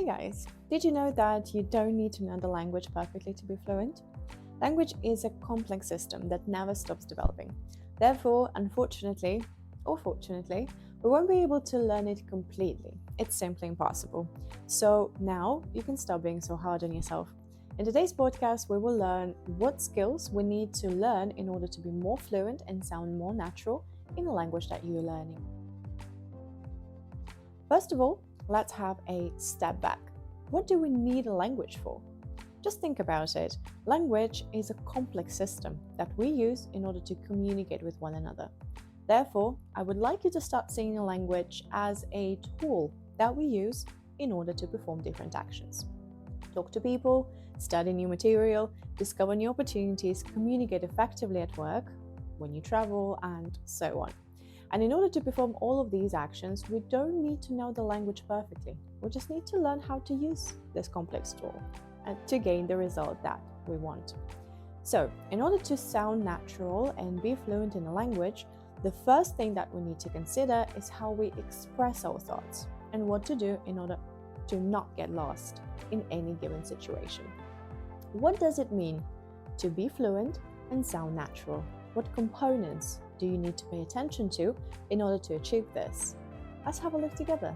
Hey guys, did you know that you don't need to know the language perfectly to be fluent? Language is a complex system that never stops developing. Therefore, unfortunately, or fortunately, we won't be able to learn it completely. It's simply impossible. So now you can stop being so hard on yourself. In today's podcast, we will learn what skills we need to learn in order to be more fluent and sound more natural in the language that you are learning. First of all, let's have a step back. What do we need a language for? Just think about it. Language is a complex system that we use in order to communicate with one another. Therefore, I would like you to start seeing a language as a tool that we use in order to perform different actions. Talk to people, study new material, discover new opportunities, communicate effectively at work, when you travel, and so on. And in order to perform all of these actions, we don't need to know the language perfectly. We just need to learn how to use this complex tool and to gain the result that we want. So, in order to sound natural and be fluent in a language, the first thing that we need to consider is how we express our thoughts and what to do in order to not get lost in any given situation. What does it mean to be fluent and sound natural? What components do you need to pay attention to in order to achieve this? Let's have a look together.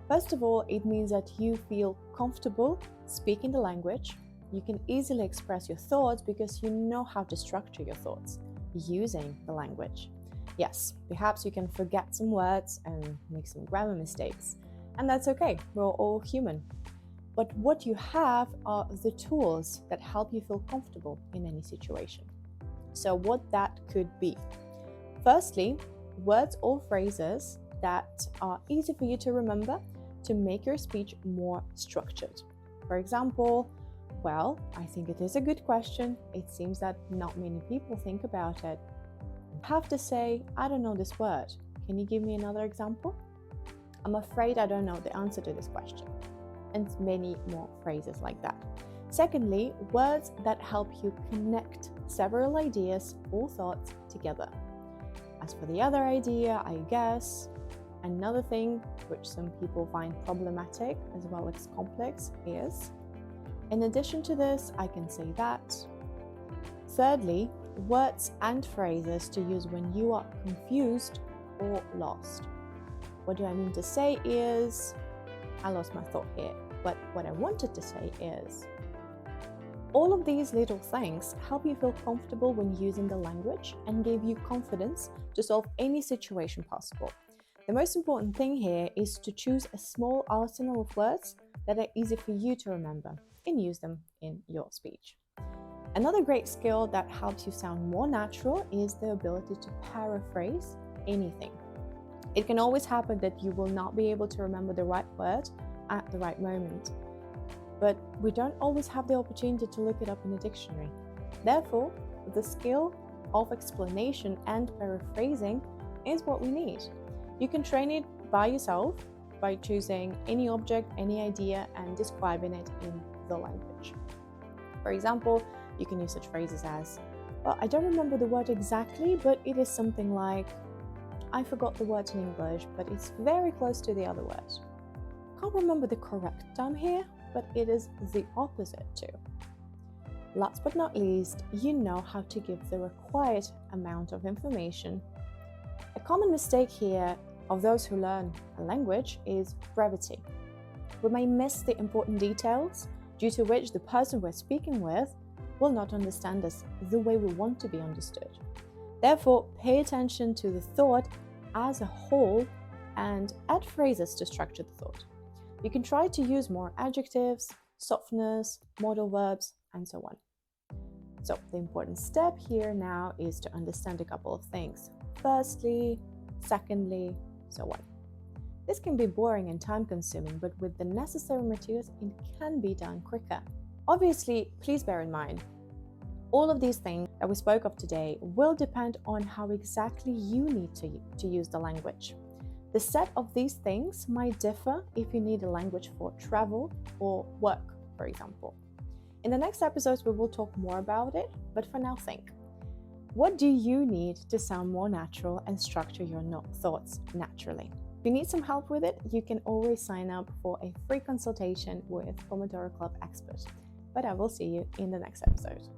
First of all, it means that you feel comfortable speaking the language. You can easily express your thoughts because you know how to structure your thoughts using the language. Yes, perhaps you can forget some words and make some grammar mistakes, and that's okay, we're all human. But what you have are the tools that help you feel comfortable in any situation. So what that could be. Firstly, words or phrases that are easy for you to remember to make your speech more structured. For example, well, I think it is a good question. It seems that not many people think about it. I have to say, I don't know this word. Can you give me another example? I'm afraid I don't know the answer to this question. And many more phrases like that. Secondly, words that help you connect several ideas or thoughts together. As for the other idea, I guess another thing which some people find problematic as well as complex is, in addition to this, I can say that. Thirdly, words and phrases to use when you are confused or lost. What do I mean to say is, I lost my thought here, but what I wanted to say is, all of these little things help you feel comfortable when using the language and give you confidence to solve any situation possible. The most important thing here is to choose a small arsenal of words that are easy for you to remember and use them in your speech. Another great skill that helps you sound more natural is the ability to paraphrase anything. It can always happen that you will not be able to remember the right word at the right moment, but we don't always have the opportunity to look it up in a dictionary. Therefore, the skill of explanation and paraphrasing is what we need. You can train it by yourself by choosing any object, any idea, and describing it in the language. For example, you can use such phrases as, well, I don't remember the word exactly, but it is something like, I forgot the word in English, but it's very close to the other word. Can't remember the correct term here, but it is the opposite too. Last but not least, you know how to give the required amount of information. A common mistake here of those who learn a language is brevity. We may miss the important details due to which the person we're speaking with will not understand us the way we want to be understood. Therefore, pay attention to the thought as a whole and add phrases to structure the thought. You can try to use more adjectives, softness, modal verbs, and so on. So the important step here now is to understand a couple of things. Firstly, secondly, so on. This can be boring and time-consuming, but with the necessary materials, it can be done quicker. Obviously, please bear in mind, all of these things that we spoke of today will depend on how exactly you need to use the language. The set of these things might differ if you need a language for travel or work, for example. In the next episodes, we will talk more about it, but for now, think. What do you need to sound more natural and structure your thoughts naturally? If you need some help with it, you can always sign up for a free consultation with Pomodoro Club expert. But I will see you in the next episode.